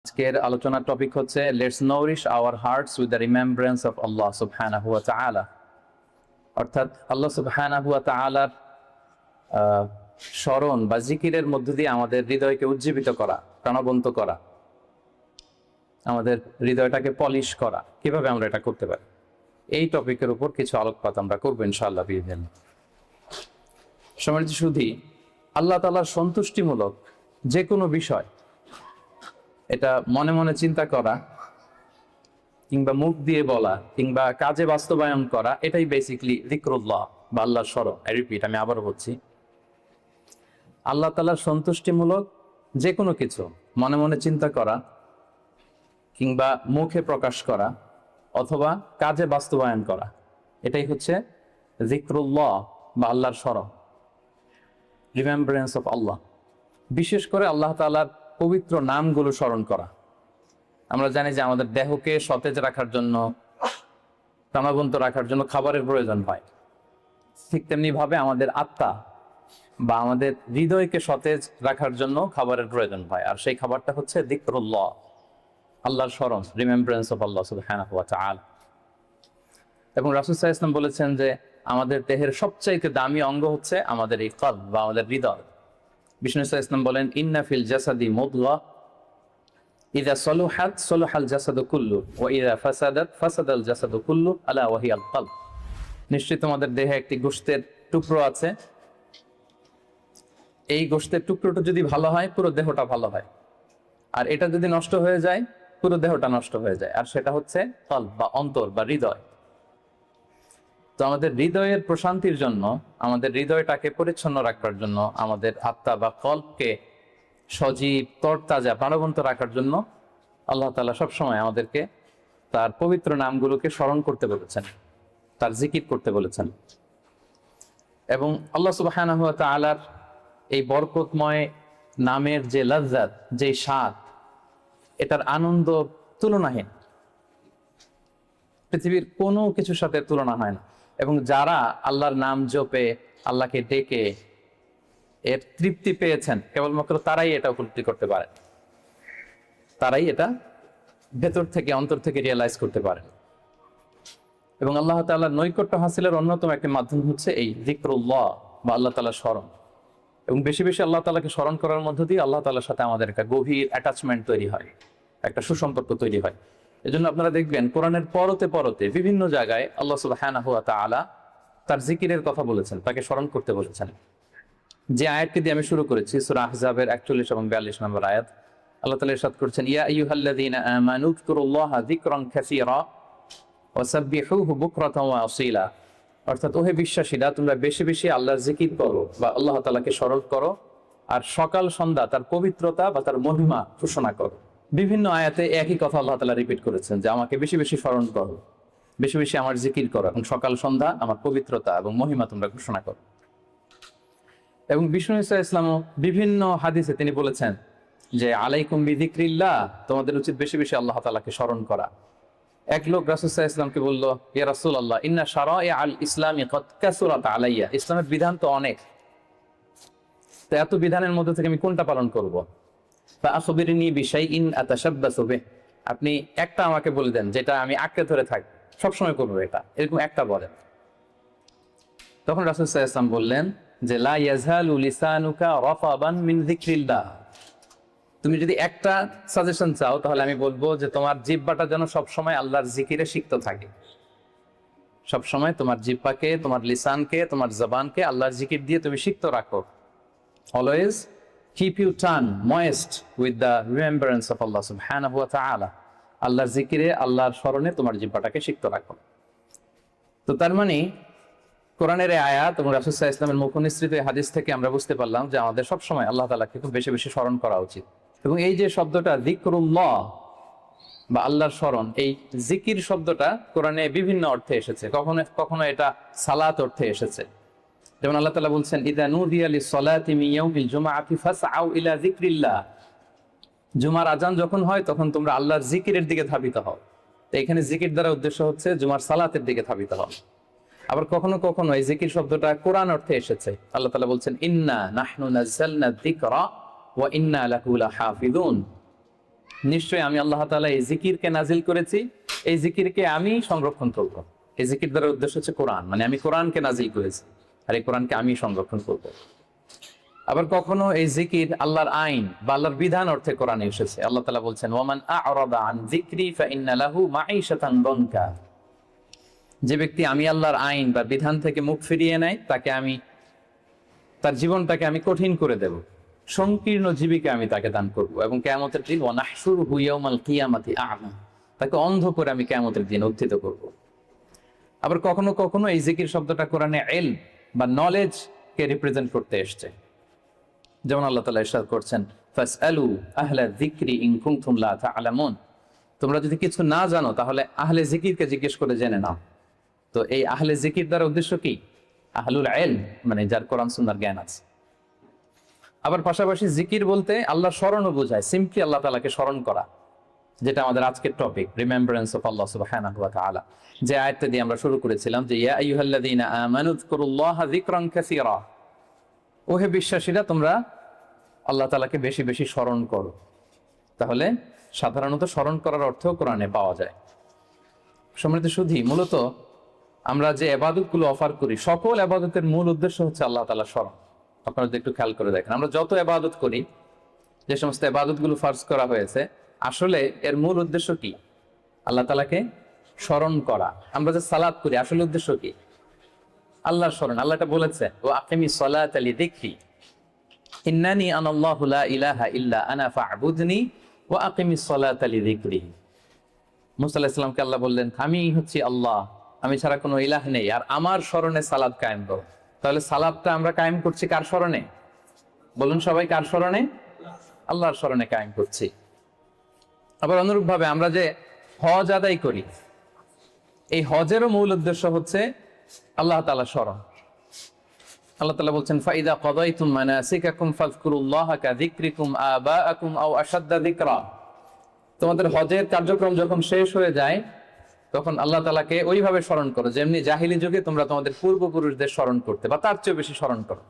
আজকের আলোচনার টপিক হচ্ছে let's nourish our hearts with the remembrance of Allah সুবহানাহু ওয়া তাআলা। অর্থাৎ আল্লাহ সুবহানাহু ওয়া তাআলার স্মরণ বা জিকিরের মধ্য দিয়ে আমাদের হৃদয়কে উজ্জীবিত করা, প্রাণবন্ত করা, আমাদের হৃদয়টাকে পলিশ করা। কিভাবে আমরা এটা করতে পারি, এই টপিকের উপর কিছু আলোকপাত আমরা করবো ইনশাআল্লাহ বিইজনিল্লাহ। সম্মানিত সুধী, আল্লাহ তাআলার সন্তুষ্টিমূলক যে কোনো বিষয় এটা মনে মনে চিন্তা করা কিংবা মুখ দিয়ে বলা কিংবা কাজে বাস্তবায়ন করা, এটাই বেসিকলি যিকরুল্লাহ বা আল্লাহর স্মরণ। আই রিপিট, আমি আবারও বলছি, আল্লাহ তাআলার সন্তুষ্টিমূলক যে কোনো কিছু মনে মনে চিন্তা করা কিংবা মুখে প্রকাশ করা অথবা কাজে বাস্তবায়ন করা, এটাই হচ্ছে যিকরুল্লাহ বা আল্লাহর স্মরণ, রিমেম্ব্রেন্স অফ আল্লাহ। বিশেষ করে আল্লাহ তাআলার পবিত্র নামগুলো স্মরণ করা। আমরা জানি যে আমাদের দেহকে সতেজ রাখার জন্য, প্রাণবন্ত রাখার জন্য খাবারের প্রয়োজন হয়। ঠিক তেমনি ভাবে আমাদের আত্মা বা আমাদের হৃদয়কে সতেজ রাখার জন্য খাবারের প্রয়োজন হয়, আর সেই খাবারটা হচ্ছে যিকরুল্লাহ, আল্লাহর স্মরণ, রিমেম্ব্রেন্স অফ আল্লাহ সুবহানাহু ওয়া তাআলা। এবং রাসূল সাল্লাল্লাহু আলাইহি ওয়াসাল্লাম বলেছেন যে আমাদের দেহের সবচাইতে দামি অঙ্গ হচ্ছে আমাদের এই কলব বা আমাদের হৃদয়। বিষ্ণু সাল্লাল্লাহু আলাইহি ওয়াসাল্লাম বলেন, ইন্না ফিল জাসাদি মুদগাহ ইযা সলুহাত সলুহাল জাসাদু কুল্লু ওয়া ইযা ফাসাদাত ফাসাদাল জাসাদু কুল্লু আলা ওয়া হিয়াল কলব। নিশ্চয়ই তোমাদের দেহে একটি গোশতের টুকরো আছে, এই গোশতের টুকরোটা যদি ভালো হয় পুরো দেহটা ভালো হয়, আর এটা যদি নষ্ট হয়ে যায় পুরো দেহটা নষ্ট হয়ে যায়, আর সেটা হচ্ছে কলব বা অন্তর বা হৃদয়। তো আমাদের হৃদয়ের প্রশান্তির জন্য, আমাদের হৃদয়টাকে পরিচ্ছন্ন রাখবার জন্য, আমাদের আত্মা বা কল্পকে সজীব তরতাজা প্রাণবন্ত রাখার জন্য আল্লাহ তাআলা সবসময় আমাদেরকে তার পবিত্র নামগুলোকে স্মরণ করতে বলেছেন, তার জিকির করতে বলেছেন। এবং আল্লাহ সুবহানাহু ওয়া তাআলার এই বরকতময় নামের যে লজ্জাত, যে স্বাদ, এটার আনন্দ তুলনাহীন, পৃথিবীর কোনো কিছুর সাথে তুলনা হয় না। এবং যারা আল্লাহর নাম জপে, আল্লাহকে ডেকে এর তৃপ্তি পেয়েছেন, কেবলমাত্র তারাই এটা উপলব্ধি করতে পারে, তারাই এটা ভেতর থেকে, অন্তর থেকে রিয়েলাইজ করতে পারে। এবং আল্লাহ তাআলার নৈকট্য হাসিলের অন্যতম একটি মাধ্যম হচ্ছে এই যিকরুল্লাহ বা আল্লাহ তাআলার স্মরণ। এবং বেশি বেশি আল্লাহ তাআলাকে স্মরণ করার মধ্য দিয়ে আল্লাহ তাআলার সাথে আমাদের একটা গভীর অ্যাটাচমেন্ট তৈরি হয়, একটা সুসম্পর্ক তৈরি হয়। এজন্য আপনারা দেখবেন কোরআনের পরতে পরতে বিভিন্ন জায়গায় আল্লাহ সুবহানাহু ওয়া তাআলা তার জিকিরের কথা বলেছেন, তাকে স্মরণ করতে বলেছেন। যে আয়াতটি দিয়ে আমি শুরু করেছি, সূরা আহজাবের 41 এবং 42 নম্বর আয়াত, আল্লাহ তাআলা ইরশাদ করেছেন, ইয়া আইয়ুহাল্লাযীনা আমানু যকুরুল্লাহা যিকরান কাসীরা ওয়া সাব্বিহুহু বুকরাতান ওয়া আসীলা। অর্থাৎ ওহে বিশ্বাসীরা, তোমরা বেশি বেশি আল্লাহর জিকির করো বা আল্লাহ তাআলাকে স্মরণ করো, আর সকাল সন্ধ্যা তার পবিত্রতা বা তার মহিমা ঘোষণা করো। বিভিন্ন আয়াতে একই কথা আল্লাহ তাআলা রিপিট করেছেন যে আমাকে বেশি বেশি স্মরণ করো, বেশি বেশি আমার জিকির করো, এবং সকাল সন্ধ্যা আমার পবিত্রতা এবং মহিমা তোমরা ঘোষণা করো। এবং বিষ্ণু ঈসা ইসলামও বিভিন্ন হাদিসে তিনি বলেছেন যে আলাইকুম বিযিকরিল্লাহ, তোমাদের উচিত বেশি বেশি আল্লাহ তাআলাকে স্মরণ করা। এক লোক রাসূল সাল্লাল্লাহু আলাইহি ওয়াসাল্লামকে বলল, ইয়া রাসূলুল্লাহ, ইন্না শারা'i আল ইসলামি কদ কাসুরাত আলাইয়া, ইসলামের বিধান তো অনেক, তো এত বিধানের মধ্যে থেকে আমি কোনটা পালন করব? ফাআখবিরনি বিশাইইন আতাশাব্বাসু বিহি, আপনি একটা আমাকে বলে দেন যেটা আমি আঁকড়ে ধরে থাকি, সবসময় করবো এটা, এরকম একটা বলেন। তখন রাসূল সাল্লাল্লাহু আলাইহি ওয়াসাল্লাম বললেন যে লা ইয়াযহালু লিসানুকা রাফাবান মিন যিকরিল্লাহ, তুমি যদি একটা সাজেশন চাও তাহলে আমি বলবো যে তোমার জিহ্বাটা যেন সবসময় আল্লাহর জিকিরে সিক্ত থাকে। সবসময় তোমার জিহ্বাকে, তোমার লিসানকে, তোমার জবানকে আল্লাহর জিকির দিয়ে তুমি সিক্ত রাখো। Always keep you tongue moist with the remembrance of Allah সুবহানাহু ওয়া তাআলা, আল্লাহর জিকিরে, আল্লাহর স্মরণে তোমার জিহ্বাটাকে সিক্ত রাখো। তো তার মানে কোরআনের এই আয়াত এবং রাসূল সাল্লাল্লাহু আলাইহি ওয়াসাল্লামের মুখনিসৃত হাদিস থেকে আমরা বুঝতে পারলাম যে আমাদের সবসময় আল্লাহ তাআলাকে খুব বেশি বেশি স্মরণ করা উচিত। এবং এই যে শব্দটা যিকরুল্লাহ বা আল্লাহর স্মরণ, এই জিকির শব্দটা কোরআনে বিভিন্ন অর্থে এসেছে। কখনো কখনো এটা সালাত অর্থে এসেছে, যেমন আল্লাহ তাআলা বলছেন, ইযা নুদিয়া লিস-সালাতি মিন ইয়াউমিল জুমআতি ফাসআউ ইলা যিকরিল্লাহ, জুমার আজান যখন হয় তখন তোমরা আল্লাহর জিকিরের দিকে ধাবিত হও। তো এখানে জিকির দ্বারা উদ্দেশ্য হচ্ছে জুমার সালাতের দিকে ধাবিত হও। আবার কখনো কখনো এই জিকির শব্দটা কোরআন অর্থে এসেছে। আল্লাহ তাআলা বলছেন, ইন্না নাহনু নাযালনা যিকরা ওয়া ইন্না লাহু লাহাফিজুন, নিশ্চয়ই আমি আল্লাহ তাআলা এই জিকিরকে নাজিল করেছি, এই জিকিরকে আমি সংরক্ষণ করব। এই জিকির দ্বারা উদ্দেশ্য হচ্ছে কোরআন, মানে আমি কোরআনকে নাজিল করেছি আর এই কোরআনকে আমি সংরক্ষণ করব। আবার কখনো এই জিকির আল্লাহর আইন বা আল্লাহর বিধান অর্থে কোরআনে এসেছে। আল্লাহ তাআলা বলছেন, ওয়ামান আ'রাদা আন যিকরি ফাইন্না লাহু মাঈশাতান দনকা। যে ব্যক্তি আমি আল্লাহর আইন বা বিধান থেকে মুখ ফিরিয়ে নেয়, তাকে আমি তার জীবনটাকে আমি কঠিন করে দেব, সংকীর্ণ জীবিকা আমি তাকে দান করব। এবং কিয়ামতের দিন ওয়া নাহশুরুহু ইয়াওমাল কিয়ামাতি আ'মা, তাকে অন্ধ করে আমি কিয়ামতের দিন উত্থিত করব। আবার কখনো কখনো এই জিকির শব্দটা কোরআনে ইলম বা নলেজ কে রিপ্রেজেন্ট করতে এসেছে। যেমন আল্লাহ তাআলা ইরশাদ করছেন, ফাসআলু আহলা যিকরি ইন কুনতুম লা তা'লামুন। তোমরা যদি কিছু না জানো তাহলে আহলে জিকিরকে জিজ্ঞেস করে জেনে নাও। তো এই আহলে জিকির দ্বারা উদ্দেশ্য কি? আহলুল ইলম, মানে যার কোরআন সুন্নাহর জ্ঞান আছে। আবার পাশাপাশি জিকির বলতে আল্লাহর স্মরণও বোঝায়, সিম্পলি আল্লাহ তাআলাকে স্মরণ করা, যেটা আমাদের আজকের টপিক, রিমেম্বারেন্স অফ আল্লাহ সুবহানাহু ওয়া তাআলা। যে আয়াতটা দিয়ে আমরা শুরু করেছিলাম যে ইয়া আইয়ুহাল্লাযীনা আমানু যকুরুল্লাহা যিকরান কাসীরা। ওহে বিশ্বাসীরা, তোমরা আল্লাহ তাআলাকে বেশি বেশি স্মরণ করো। তাহলে সাধারণত স্মরণ করার অর্থ কোরআনে পাওয়া যায়। সম্মানিত সুধী, মূলত আমরা যে ইবাদতগুলো অফার করি, সকল ইবাদতের মূল উদ্দেশ্য হচ্ছে আল্লাহ তাআলার স্মরণ। আপনারা যদি একটু খেয়াল করে দেখেন, আমরা যত ইবাদত করি, যে সমস্ত ইবাদতগুলো ফার্জ করা হয়েছে, আসলে এর মূল উদ্দেশ্য কি? আল্লাহ তাআলাকে স্মরণ করা। আমরা যে সালাত করি, আসলে উদ্দেশ্য কি? আল্লাহর স্মরণ। আল্লাহ এটা বলেছে, ওয়া আকিমিস সালাতা লিযিকরি ইন্নানি আনাল্লাহু লা ইলাহা ইল্লা আনা ফা'বুদনি ওয়া আকিমিস সালাতা লিযিকরি। মুসা আলাইহিস সালামকে আল্লাহ বললেন, আমি হচ্ছি আল্লাহ, আমি ছাড়া কোনো ইলাহ নেই, আর আমার স্মরণে সালাত কায়েম করো। তাহলে সালাতটা আমরা কায়েম করছি কার স্মরণে? বলুন সবাই, কার স্মরণে? আল্লাহর স্মরণে কায়েম করছি। আবার অনুরূপভাবে আমরা যে হজ আদায় করি, এই হজেরও মূল উদ্দেশ্য হচ্ছে আল্লাহ তাআলার স্মরণ। আল্লাহ তাআলা বলছেন, ফাইদা কাদাইতুম মানাসিকাকুম ফাযকুরুল্লাহা কাযিকরিকুম আবাআকুম আও আশাদ্দা যিকরা। তোমাদের হজের কার্যক্রম যখন শেষ হয়ে যায়, তখন আল্লাহ তাআলাকে ওইভাবে স্মরণ করো যেমনি জাহিলি যুগে তোমরা তোমাদের পূর্বপুরুষদের স্মরণ করতে, বা তার চেয়ে বেশি স্মরণ করো।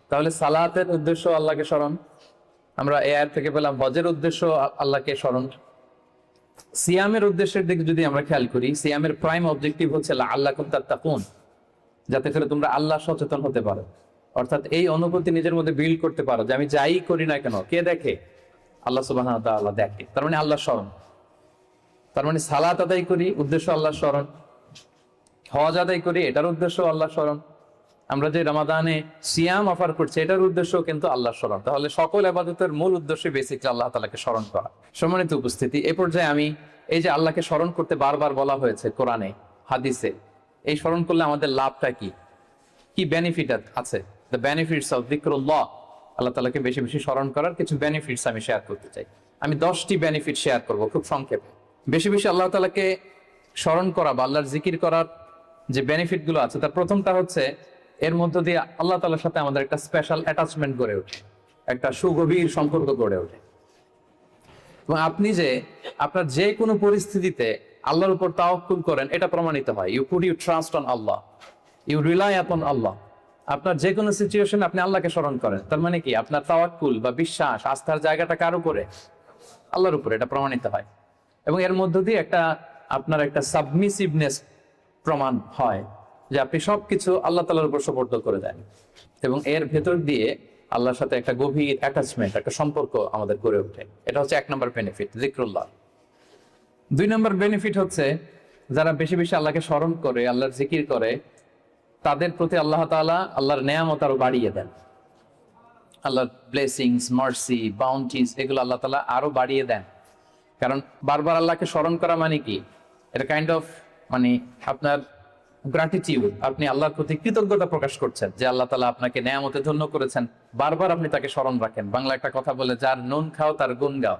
তাহলে সালাতের উদ্দেশ্য আল্লাহকে স্মরণ। আমরা এই আয়াত থেকে পেলাম হজের উদ্দেশ্য আল্লাহকে স্মরণ। সিয়ামের উদ্দেশ্যের দিকে যদি আমরা খেয়াল করি, সিয়ামের প্রাইম অবজেক্টিভ হচ্ছে লাআল্লাকুম তাত্তাকুন, যাতে করে তোমরা আল্লাহ সচেতন হতে পারো। অর্থাৎ এই অনুভূতি নিজের মধ্যে বিল্ড করতে পারো যে আমি যাই করি না কেন, কে দেখে? আল্লাহ সুবহানাহু ওয়া তাআলা দেখে। তার মানে আল্লাহ স্মরণ। তার মানে সালাত আদায় করি, উদ্দেশ্য আল্লাহ স্মরণ। হজ আদায় করি, এটার উদ্দেশ্য আল্লাহ স্মরণ। আমরা যে রমাদানে সিয়াম অফার করছি, এটার উদ্দেশ্য কিন্তু আল্লাহ স্মরণ। তাহলে সকল ইবাদতের মূল উদ্দেশ্য বেসিক্যালি আল্লাহ তাআলাকে স্মরণ করা। সম্মানিত উপস্থিতি, এই পর্যায়ে আমি এই যে আল্লাহকে স্মরণ করতে বারবার বলা হয়েছে কোরআনে, হাদিসে, এই স্মরণ করলে আমাদের লাভটা কি, কি বেনিফিট আছে? দ্য বেনিফিটস অফ যিকরুল্লাহ, আল্লাহ তাআলাকে বেশি বেশি স্মরণ করার কিছু বেনিফিটস আমি শেয়ার করতে চাই। আমি 10টি বেনিফিট শেয়ার করব খুব সংক্ষেপে। বেশি বেশি আল্লাহ তাআলাকে স্মরণ করা বা আল্লাহর জিকির করার যে বেনিফিট গুলো আছে, তার প্রথমটা হচ্ছে এর মধ্য দিয়ে আল্লাহ তাআলার সাথে আমাদের একটা স্পেশাল অ্যাটাচমেন্ট গড়ে ওঠে, একটা সুগভীর সম্পর্ক গড়ে ওঠে। এবং আপনি যে আপনার যে কোনো পরিস্থিতিতে আল্লাহর উপর তাওয়াক্কুল করেন, এটা প্রমাণিত হয়। You put you trust on Allah, you rely upon Allah. আপনার যে কোনো সিচুয়েশন আপনি আল্লাহকে স্মরণ করেন, তার মানে কি আপনার তাওয়াক্কুল বা বিশ্বাস, আস্থার জায়গাটা কার উপরে? আল্লাহর উপরে। এটা প্রমাণিত হয়। এবং এর মধ্য দিয়ে আপনার একটা সাবমিসিভনেস প্রমাণ হয়, যে আপনি সবকিছু আল্লাহ তাআলার উপর সুপর্দ করে দেন। এবং এর ভেতর দিয়ে আল্লাহর সাথে একটা গভীর অ্যাটাচমেন্ট, একটা সম্পর্ক আমাদের গড়ে ওঠে। এটা হচ্ছে 1 নম্বর বেনিফিট, যিকরুল্লাহ। 2 নম্বর বেনিফিট হচ্ছে যারা বেশি বেশি আল্লাহকে স্মরণ করে, আল্লাহর জিকির করে, তাদের প্রতি আল্লাহ তাআলা আল্লাহর নেয়ামত আরো বাড়িয়ে দেন। আল্লাহর ব্লেসিংস, মার্সি, বাউন্টিজ, এগুলো আল্লাহ তাআলা আরো বাড়িয়ে দেন। কারণ বারবার আল্লাহকে স্মরণ করা মানে কি? এটা কাইন্ড অফ মানে আপনার গ্র্যাটিটিউড, আপনি আল্লাহর প্রতি কৃতজ্ঞতা প্রকাশ করছেন যে আল্লাহ তাআলা আপনাকে নেয়ামতে ধন্য করেছেন। বারবার আপনি তাকে স্মরণ রাখেন। বাংলা একটা কথা বলে, যার নুন খাও তার গুণ গাও।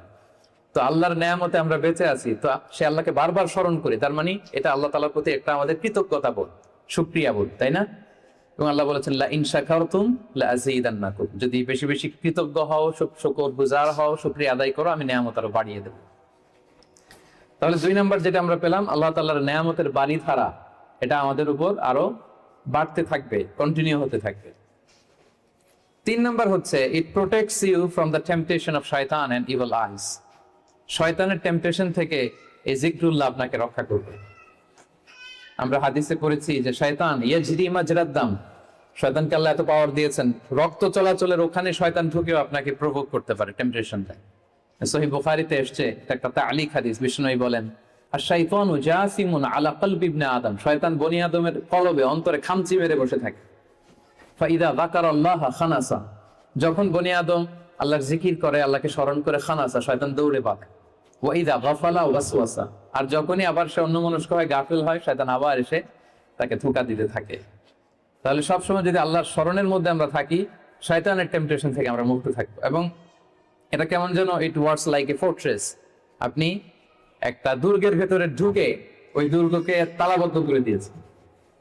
তো আল্লাহর নেয়ামতে আমরা বেঁচে আছি, তো সে আল্লাহকে বারবার স্মরণ করি, তার মানে এটা আল্লাহ তাআলার প্রতি একটা আমাদের কৃতজ্ঞতা বোধ, শুকরিয়া বোধ, তাই না? এবং আল্লাহ বলেছেন, লা ইন শাকারতুম লা আযীদান্নাকুম, যদি বেশি বেশি কৃতজ্ঞ হও, শুকরগুজার হও, শুকরিয়া আদায় করো, আমি নেয়ামত আরো বাড়িয়ে দেব। তাহলে 2 নম্বর যেটা আমরা পেলাম, আল্লাহ তাআলার নেয়ামতের বাড়িধারা, এটা আমাদের উপর আরো বাড়তে থাকবে, কন্টিনিউ হতে থাকবে। 3 নম্বর হচ্ছে, it protects you from the temptation of শয়তান এন্ড ইভিল আইস। শয়তানের টেম্পটেশন থেকে এই জিকরুল্লাহ আপনাকে রক্ষা করবে। আমরা হাদিসে পড়েছি যে শয়তান ইয়াজরি মাজরাদ দাম, শয়তানকে আল্লাহ এত পাওয়ার দিয়েছেন, রক্ত চলাচলের ওখানে শয়তান ঢুকেও আপনাকে প্রভোগ করতে পারে, টেম্পটেশনটা। সহিহ বুখারীতে এসেছে একটা তালিক হাদিস, বিষ্ণু বলেন আশ-শাইতানু জাসিমুন আলা কলবি ইবনে আদম, শয়তান বনি আদমের কলবে অন্তরে খামচি মেরে বসে থাকে। ফাইদা যাকারাল্লাহ খানাসা, যখন বনি আদম আল্লাহর জিকির করে, আল্লাহকে স্মরণ করে, খানাসা শয়তান দৌড়ে পালায়। ওয়া ইযা গাফালা ওয়াসওয়াসা, আর যখনই আবার সে অন্যমনস্ক হয়, গাফিল হয়, শয়তান আবার এসে তাকে ধোঁকা দিতে থাকে। তাহলে সবসময় যদি আল্লাহর স্মরণের মধ্যে আমরা থাকি, শয়তানের টেম্পটেশন থেকে আমরা মুক্ত থাকবো। এবং এটা কেমন যেন it works like a fortress, আপনি একটা দুর্গের ভেতরে ঢুকে ওই দুর্গকে তালাবদ্ধ করে দিয়েছেন,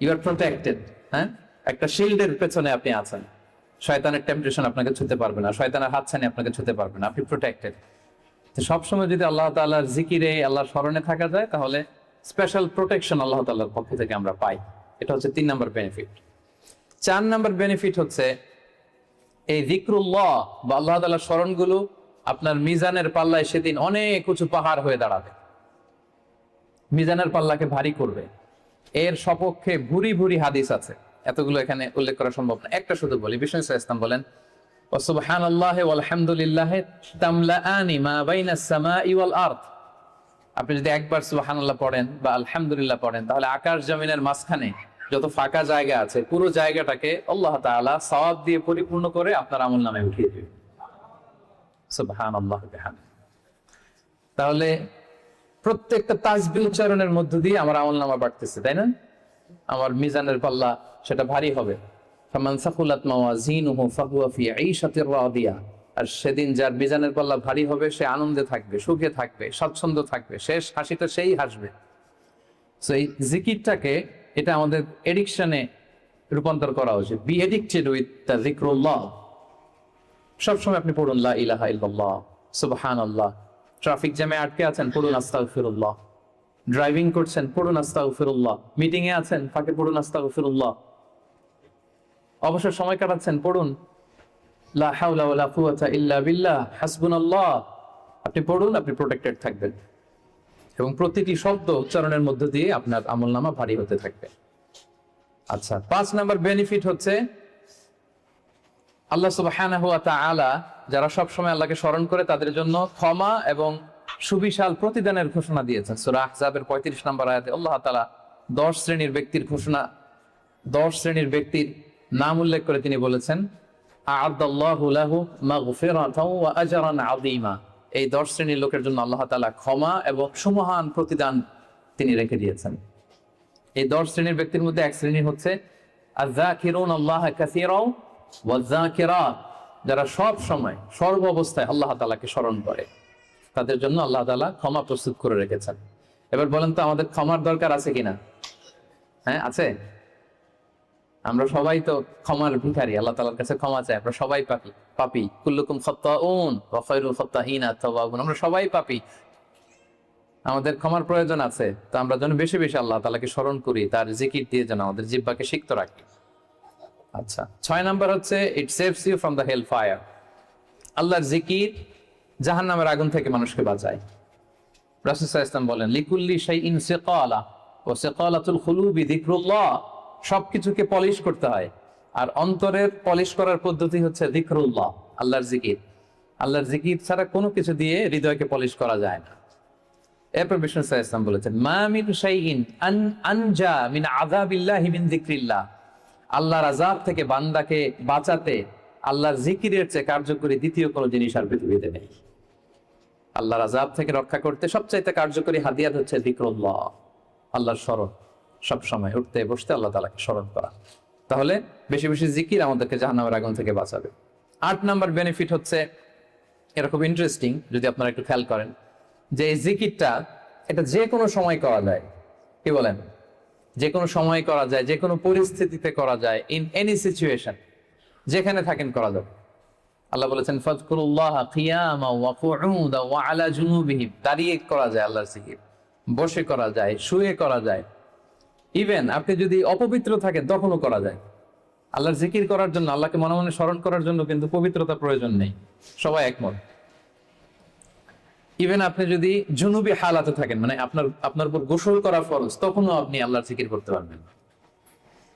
ইউ আর প্রোটেক্টেড। হ্যাঁ, একটা শিল্ডের পেছনে আপনি আছেন, শয়তানের টেম্পটেশন আপনাকে ছুঁতে পারবে না, শয়তানের হাতছানি আপনাকে ছুঁতে পারবে না, আপনি প্রোটেক্টেড। তো সবসময় যদি আল্লাহ তাআলার জিকিরে, আল্লাহর স্মরণে থাকা যায়, তাহলে স্পেশাল প্রোটেকশন আল্লাহ তাআলার পক্ষ থেকে আমরা পাই। এটা হচ্ছে 3 নম্বর বেনিফিট। 4 নম্বর বেনিফিট হচ্ছে এই যিকরুল্লাহ বা আল্লাহ তাআলার স্মরণগুলো আপনার মিজানের পাল্লায় সেদিন অনেক উঁচু পাহাড় হয়ে দাঁড়াবে, মিজানের পাল্লাকে ভারী করবে। এর সপক্ষে ভুরি ভুরি হাদিস আছে, এতগুলো এখানে উল্লেখ করা সম্ভব না, একটা শুধু বলি। বিষ্ণু ইসলাম বলেন সুবহানাল্লাহি ওয়াল হামদুলিল্লাহি তামলাআনি মা বাইনাস সামাই ওয়াল আরদ, আপনি যদি একবার সুবহানাল্লাহ পড়েন বা আলহামদুলিল্লাহ পড়েন, তাহলে আকাশ জমিনের মাঝখানে যত ফাঁকা জায়গা আছে পুরো জায়গাটাকে আল্লাহ তাআলা সওয়াব দিয়ে পরিপূর্ণ করে আপনার আমলনামায় উঠিয়ে দিবেন। সুবহানাল্লাহি বিহামদিহি। তাহলে প্রত্যেকটা তাসবিহ উচ্চারণের মধ্য দিয়ে আমার আমলনামা বাড়তেছে, তাই না? আমার মিজানের পাল্লা সেটা ভারী হবে। ফামান সাকুলাত মাওয়াজিনুহু ফাহুয়া ফি ঈশাতির রাদিয়া, আর সেদিন যার মিজানের পাল্লা ভারী হবে সে আনন্দে থাকবে, সুখে থাকবে, স্বচ্ছন্দ থাকবে, শেষ হাসিতে সেই হাসবে। সো এই জিকিরটাকে, এটা আমাদের এডিকশনে রূপান্তর করা উচিত। বি এডিক্টেড উইথ দ্য যিকরুল্লাহ। সবসময় আপনি পড়ুন লা ইলাহা ইল্লাল্লাহ, সুবহানাল্লাহ। ট্রাফিক জ্যামে আটকে আছেন, পড়ুন আস্তাগফিরুল্লাহ। ড্রাইভিং করছেন, পড়ুন আস্তাগফিরুল্লাহ। মিটিং এ আছেন, ফাঁকে পড়ুন আস্তাগফিরুল্লাহ। অবসর সময় কাটাচ্ছেন, পড়ুন লা হাওলা ওয়ালা কুওয়াতা ইল্লা বিল্লাহ, হাসবুনাল্লাহ। আপনি পড়ুন, আপনি প্রোটেক্টেড থাকবেন এবং প্রতিটি শব্দ উচ্চারণের মধ্য দিয়ে আপনার আমলনামা ভারী হতে থাকবে। আচ্ছা, 5 নাম্বার বেনিফিট হচ্ছে আল্লাহ সুবহানাহু ওয়া তাআলা যারা সব সময় আল্লাহকে স্মরণ করে তাদের জন্য ক্ষমা এবং সুবিশাল প্রতিদানের ঘোষণা দিয়েছেন। সূরা আহজাবের 35 নম্বর আয়াতে আল্লাহ তাআলা 10 শ্রেণীর ব্যক্তির ঘোষণা, 10 শ্রেণীর ব্যক্তির নাম উল্লেখ করে তিনি বলেছেন আ'আদাল্লাহু লাহু মাগফিরাতাও ওয়া আজরান আযীমা। এই 10 শ্রেণীর লোকের জন্য আল্লাহ তাআলা ক্ষমা এবং সুমহান প্রতিদান তিনি রেখে দিয়েছেন। এই 10 শ্রেণীর ব্যক্তির মধ্যে এক শ্রেণী হচ্ছে আয-যাকিরুনাল্লাহা কাসীরাও ওয়ায-যাকিরাত, যারা সব সময় সর্ব অবস্থায় আল্লাহ তাআলাকে স্মরণ করে, তাদের জন্য আল্লাহ তাআলা ক্ষমা প্রস্তুত করে রেখেছেন। এবার বলেন তো আমাদের ক্ষমার দরকার আছে কিনা? হ্যাঁ, আছে। আমরা সবাই তো ক্ষমার ভিখারি, আল্লাহ তাআলার কাছে ক্ষমা চাই। আমরা সবাই পাপী, কুল্লুকুম খাত্তাউন ওয়া খায়রুল খাত্তাইনা আত-তাওয়াবুন। আমরা সবাই পাপী, আমাদের ক্ষমার প্রয়োজন আছে। তো আমরা যেন বেশি বেশি আল্লাহ তাআলাকে স্মরণ করি, তার জিকির দিয়ে যেন আমাদের জিহ্বাকে সিক্ত রাখি। আচ্ছা, 6 নাম্বার হচ্ছে it saves you from the hell fire. আল্লাহর জিকির জাহান্নামের আগুন থেকে মানুষকে বাঁচায়। রাসূল সাল্লাল্লাহু আলাইহি ওয়াসাল্লাম বলেন লিকুল্লি শাইইন সিকালা ওয়া সিকালাতুল কুলুবি যিকরুল্লাহ। সবকিছুকে পলিশ করতে হয়, আর অন্তরের পলিশ করার পদ্ধতি হচ্ছে যিকরুল্লাহ, আল্লাহর জিকির। আল্লাহর জিকির ছাড়া কোনো কিছু দিয়ে হৃদয়কে পলিশ করা যায় না। এরপর বিষ্ণু সাল্লাল্লাহু আলাইহি ওয়াসাল্লাম বলেছেন মা মিন শাইইন আনজা মিন আযাবিল্লাহি মিন যিকরিল্লাহ। আল্লাহর আযাব থেকে বান্দাকে বাঁচাতে আল্লাহর জিকিরের চেয়ে কার্যকরী দ্বিতীয় কোনো জিনিস আর পৃথিবীতে নেই। আল্লাহর আযাব থেকে রক্ষা করতে সবচাইতে কার্যকরী হাতিয়ার হচ্ছে যিকরুল্লাহ, আল্লাহর স্মরণ। সব সময় উঠতে বসতে আল্লাহ তাআলাকে স্মরণ করা। তাহলে বেশি বেশি জিকির আমাদেরকে জাহান্নামের আগুন থেকে বাঁচাবে। 8 নাম্বার বেনিফিট হচ্ছে, এটা খুব ইন্টারেস্টিং যদি আপনারা একটু খেয়াল করেন, যে এই জিকিরটা এটা যে কোনো সময় করা যায়। কি বলেন? যে কোনো সময় করা যায়, যে কোনো পরিস্থিতিতে করা যায়, ইন এনি সিচুয়েশন, যেখানে থাকেন করা যাবে। আল্লাহ বলেছেন ফাযকুরুল্লাহা কিয়ামা ওয়া কুউদা ওয়া আলা জুনুবিহিম। দাঁড়িয়ে করা যায় আল্লাহর জিকির, বসে করা যায়, শুয়ে করা যায়, ইভেন আপনি যদি অপবিত্র থাকেন তখনও করা যায়। আল্লাহর জিকির করার জন্য, আল্লাহকে মনে মনে স্মরণ করার জন্য কিন্তু পবিত্রতা প্রয়োজন নেই, সবাই একমত। ইভেন আপনি যদি জুনুবি হালাতে থাকেন, মানে আপনার উপর গোসল করা ফরজ, তখনও আপনি আল্লাহর জিকির করতে পারবেন।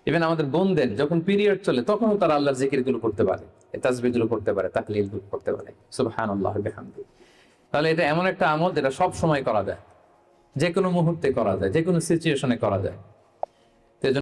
ইভেন আমাদের বোনদের যখন পিরিয়ড চলে তখনও তারা আল্লাহর জিকির গুলো করতে পারে, তাসবিহ গুলো করতে পারে, তাহলিল গুলো করতে পারে, সুবহানাল্লাহ বিহামদিহি। তাহলে এটা এমন একটা আমল যেটা সব সময় করা যায়, যে কোনো মুহূর্তে করা যায়, যে কোনো সিচুয়েশনে করা যায়।